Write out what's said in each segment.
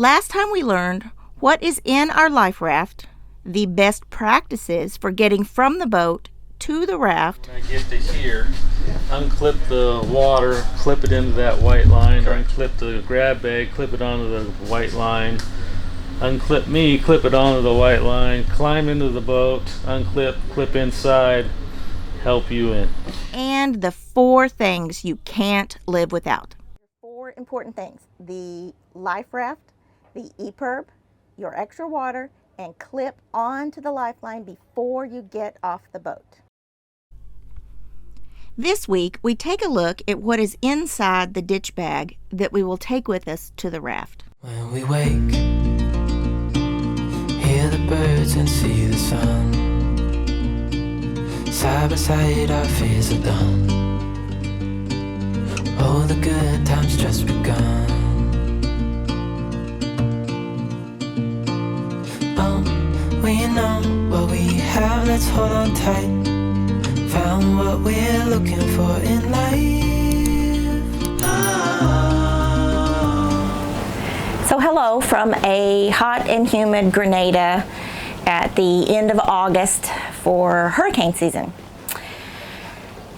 Last time we learned what is in our life raft, the best practices for getting from the boat to the raft. When I get to here, unclip the water, clip it into that white line, or unclip the grab bag, clip it onto the white line. Unclip me, clip it onto the white line, climb into the boat, unclip, clip inside, help you in. And the 4 things you can't live without. 4 important things: the life raft, the EPIRB, your extra water, and clip onto the lifeline before you get off the boat. This week, we take a look at what is inside the ditch bag that we will take with us to the raft. When we wake, hear the birds and see the sun. Side by side, our fears are done. Oh, the good times just begun. We know what we have, let's hold on tight. Found what we're looking for in life. So hello from a hot and humid Grenada at the end of August for hurricane season.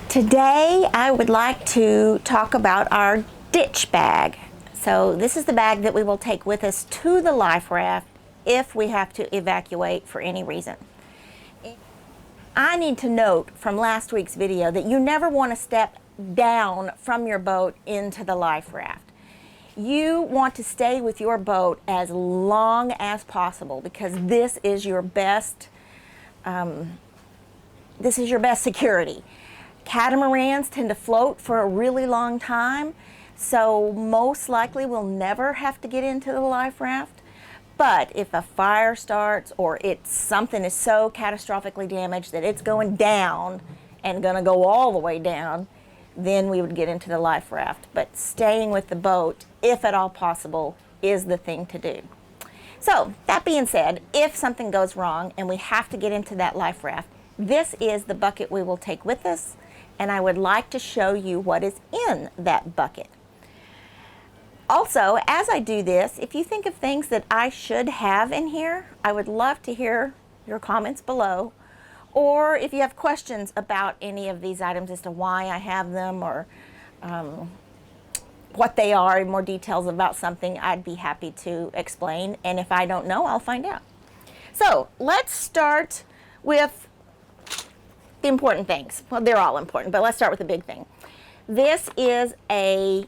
Today I would like to talk about our ditch bag. So this is the bag that we will take with us to the life raft if we have to evacuate for any reason. I need to note from last week's video that you never want to step down from your boat into the life raft. You want to stay with your boat as long as possible because this is your best security. Catamarans tend to float for a really long time, so most likely we'll never have to get into the life raft. But if a fire starts or something is so catastrophically damaged that it's going down and going to go all the way down, then we would get into the life raft. But staying with the boat, if at all possible, is the thing to do. So that being said, if something goes wrong and we have to get into that life raft, this is the bucket we will take with us, and I would like to show you what is in that bucket. Also, as I do this, if you think of things that I should have in here, I would love to hear your comments below. Or if you have questions about any of these items as to why I have them or what they are, more details about something, I'd be happy to explain. And if I don't know, I'll find out. So let's start with the important things. Well, they're all important, but let's start with the big thing. This is a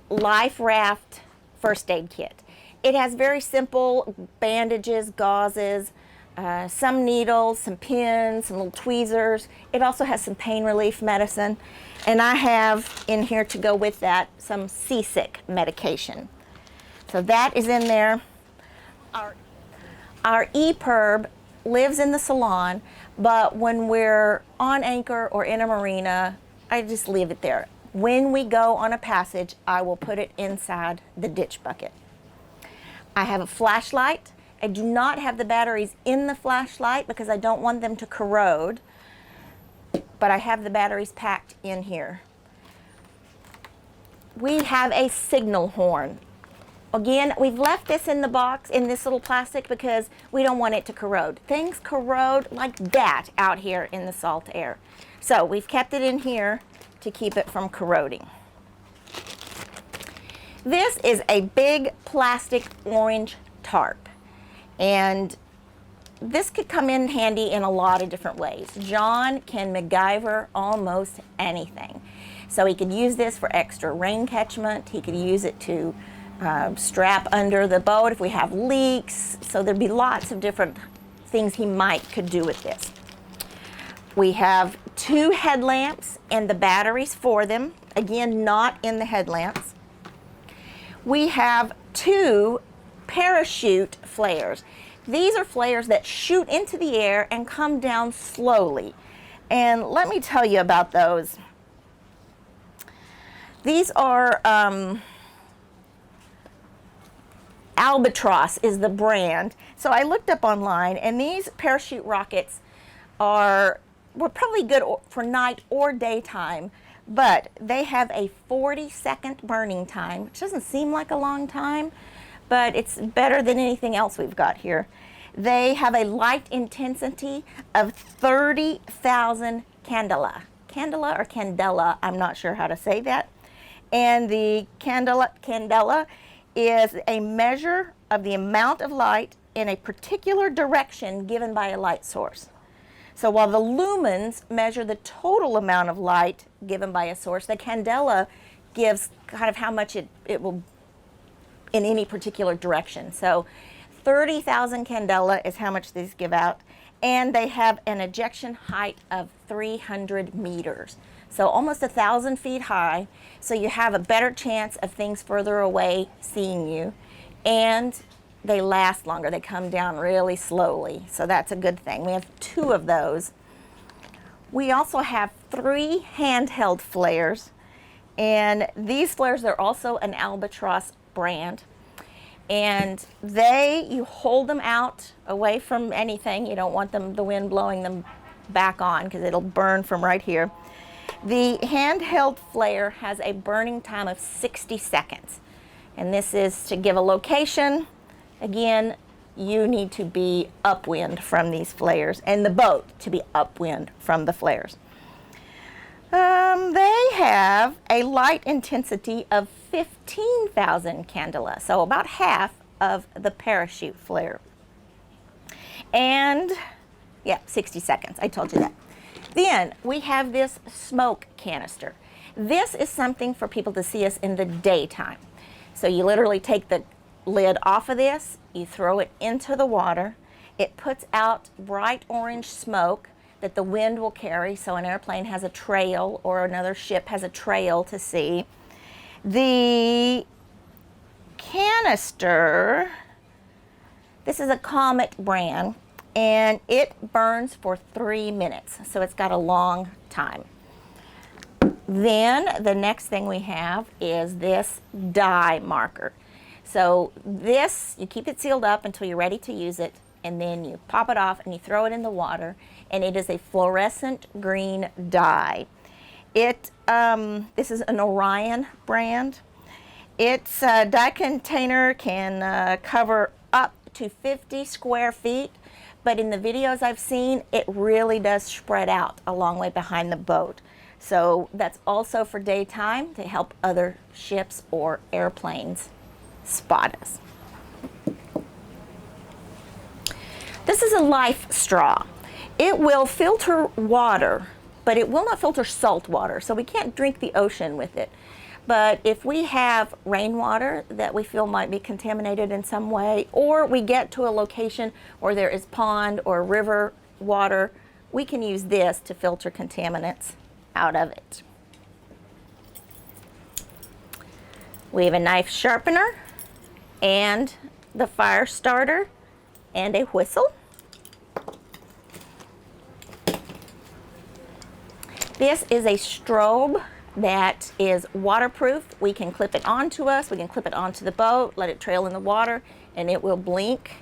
life raft first aid kit. It has very simple bandages, gauzes, some needles, some pins, some little tweezers. It also has some pain relief medicine, and I have in here to go with that some seasick medication. So that is in there. Our EPIRB lives in the salon, but when we're on anchor or in a marina, I just leave it there. When we go on a passage, I will put it inside the ditch bucket. I have a flashlight. I do not have the batteries in the flashlight because I don't want them to corrode, but I have the batteries packed in here. We have a signal horn. Again, we've left this in the box, in this little plastic, because we don't want it to corrode. Things corrode like that out here in the salt air. So we've kept it in here to keep it from corroding. This is a big plastic orange tarp, and this could come in handy in a lot of different ways. John can MacGyver almost anything. So he could use this for extra rain catchment. He could use it to strap under the boat if we have leaks. So there'd be lots of different things he could do with this. We have 2 headlamps and the batteries for them. Again, not in the headlamps. We have 2 parachute flares. These are flares that shoot into the air and come down slowly. And let me tell you about those. These are Albatross is the brand. So I looked up online, and these parachute rockets were probably good for night or daytime, but they have a 40-second burning time, which doesn't seem like a long time, but it's better than anything else we've got here. They have a light intensity of 30,000 candela. Candela or candela, I'm not sure how to say that. And the candela is a measure of the amount of light in a particular direction given by a light source. So while the lumens measure the total amount of light given by a source, the candela gives kind of how much it will in any particular direction. So 30,000 candela is how much these give out, and they have an ejection height of 300 meters. So almost 1,000 feet high, so you have a better chance of things further away seeing you, and they last longer. They come down really slowly, so that's a good thing. We have 2 of those. We also have 3 handheld flares, and these flares are also an Albatross brand. And you hold them out away from anything. You don't want the wind blowing them back on because it'll burn from right here. The handheld flare has a burning time of 60 seconds. And this is to give a location. Again, you need to be upwind from these flares, and the boat to be upwind from the flares. They have a light intensity of 15,000 candela, so about half of the parachute flare. And yeah, 60 seconds, I told you that. Then we have this smoke canister. This is something for people to see us in the daytime. So you literally take the lid off of this, you throw it into the water, it puts out bright orange smoke that the wind will carry, so an airplane has a trail or another ship has a trail to see. The canister, this is a Comet brand, and it burns for 3 minutes, so it's got a long time. Then the next thing we have is this dye marker. So this, you keep it sealed up until you're ready to use it, and then you pop it off and you throw it in the water, and it is a fluorescent green dye. This is an Orion brand. Its dye container can cover up to 50 square feet, but in the videos I've seen, it really does spread out a long way behind the boat. So that's also for daytime to help other ships or airplanes spot us. This is a life straw. It will filter water, but it will not filter salt water, so we can't drink the ocean with it. But if we have rainwater that we feel might be contaminated in some way, or we get to a location where there is pond or river water, we can use this to filter contaminants out of it. We have a knife sharpener and the fire starter and a whistle. This is a strobe that is waterproof. We can clip it onto us, we can clip it onto the boat, let it trail in the water, and it will blink.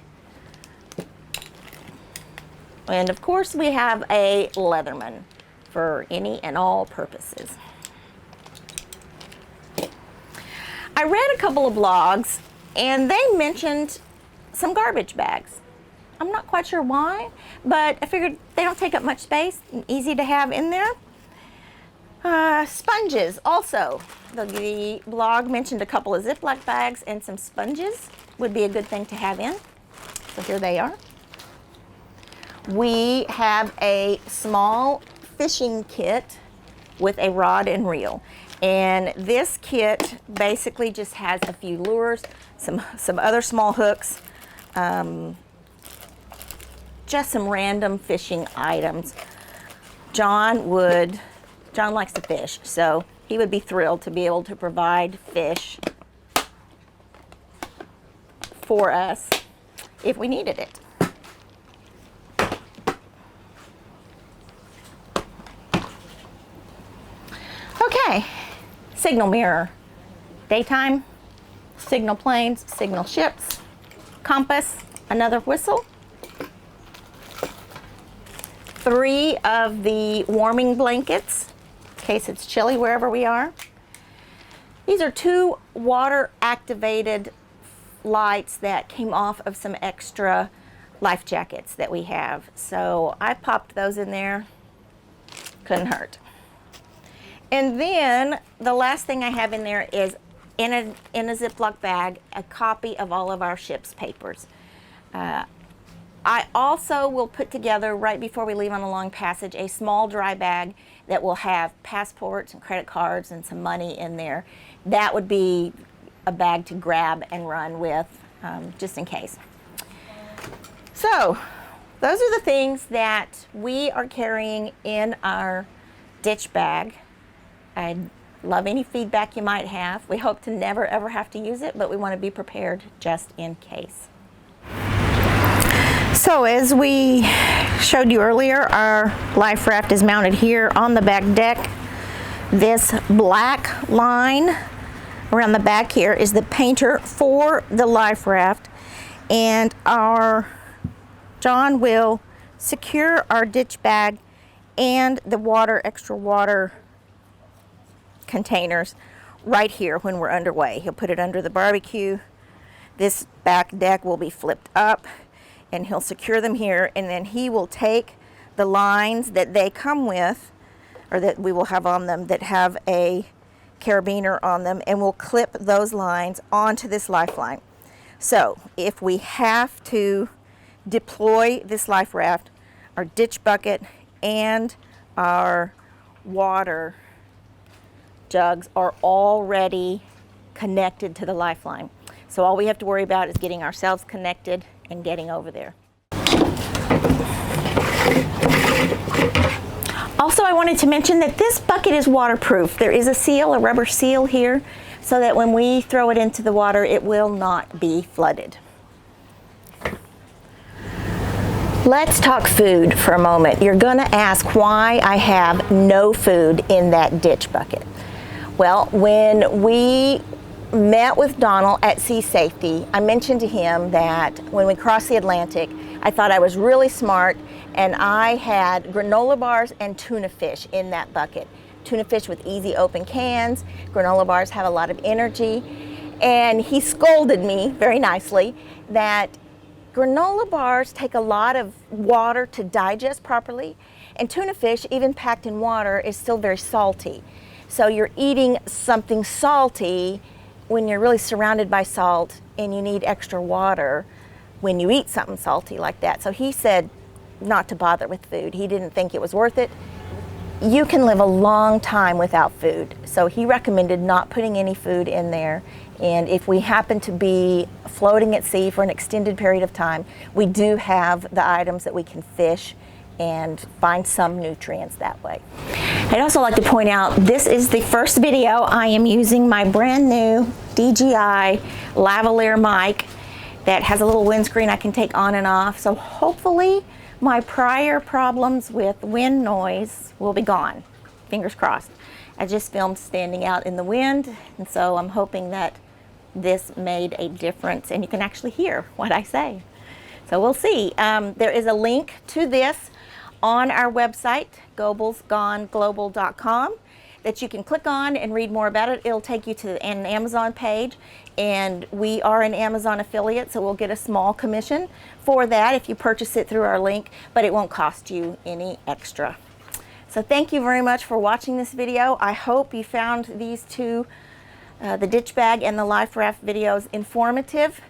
And of course we have a Leatherman for any and all purposes. I read a couple of blogs and they mentioned some garbage bags. I'm not quite sure why, but I figured they don't take up much space and easy to have in there. Sponges also. The blog mentioned a couple of Ziploc bags, and some sponges would be a good thing to have in. So here they are. We have a small fishing kit with a rod and reel. And this kit basically just has a few lures, some other small hooks, just some random fishing items. John likes to fish, so he would be thrilled to be able to provide fish for us if we needed it. Okay, signal mirror, daytime, signal planes, signal ships, compass, another whistle, 3 of the warming blankets in case it's chilly wherever we are. These are 2 water activated lights that came off of some extra life jackets that we have. So I popped those in there. Couldn't hurt. And then the last thing I have in there is in a Ziploc bag, a copy of all of our ship's papers. I also will put together, right before we leave on a long passage, a small dry bag that will have passports and credit cards and some money in there. That would be a bag to grab and run with, just in case. So those are the things that we are carrying in our ditch bag. I'd love any feedback you might have. We hope to never ever have to use it, but we want to be prepared just in case. So as we showed you earlier, our life raft is mounted here on the back deck. This black line around the back here is the painter for the life raft, and our John will secure our ditch bag and the extra water containers right here when we're underway. He'll put it under the barbecue. This back deck will be flipped up, and he'll secure them here, and then he will take the lines that they come with, or that we will have on them, that have a carabiner on them, and we'll clip those lines onto this lifeline. So if we have to deploy this life raft, our ditch bucket and our water jugs are already connected to the lifeline. So all we have to worry about is getting ourselves connected and getting over there. Also, I wanted to mention that this bucket is waterproof. There is a seal, a rubber seal here, so that when we throw it into the water, it will not be flooded. Let's talk food for a moment. You're going to ask why I have no food in that ditch bucket. Well, when we met with Donald at Sea Safety, I mentioned to him that when we crossed the Atlantic, I thought I was really smart, and I had granola bars and tuna fish in that bucket. Tuna fish with easy open cans. Granola bars have a lot of energy. And he scolded me very nicely that granola bars take a lot of water to digest properly, and tuna fish, even packed in water, is still very salty. So you're eating something salty when you're really surrounded by salt, and you need extra water when you eat something salty like that. So he said not to bother with food. He didn't think it was worth it. You can live a long time without food. So he recommended not putting any food in there. And if we happen to be floating at sea for an extended period of time, we do have the items that we can fish and find some nutrients that way. I'd also like to point out, this is the first video I am using my brand new DJI lavalier mic that has a little windscreen I can take on and off. So hopefully my prior problems with wind noise will be gone. Fingers crossed. I just filmed standing out in the wind, and so I'm hoping that this made a difference and you can actually hear what I say. So we'll see. There is a link to this on our website, goblesgoneglobal.com, that you can click on and read more about it. It'll take you to an Amazon page, and we are an Amazon affiliate, so we'll get a small commission for that if you purchase it through our link, but it won't cost you any extra. So thank you very much for watching this video. I hope you found these two, the ditch bag and the life raft videos, informative.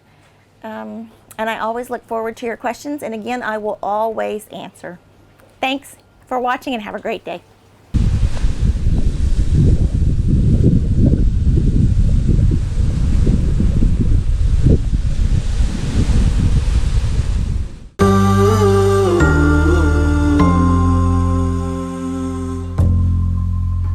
And I always look forward to your questions, and again, I will always answer. Thanks for watching and have a great day.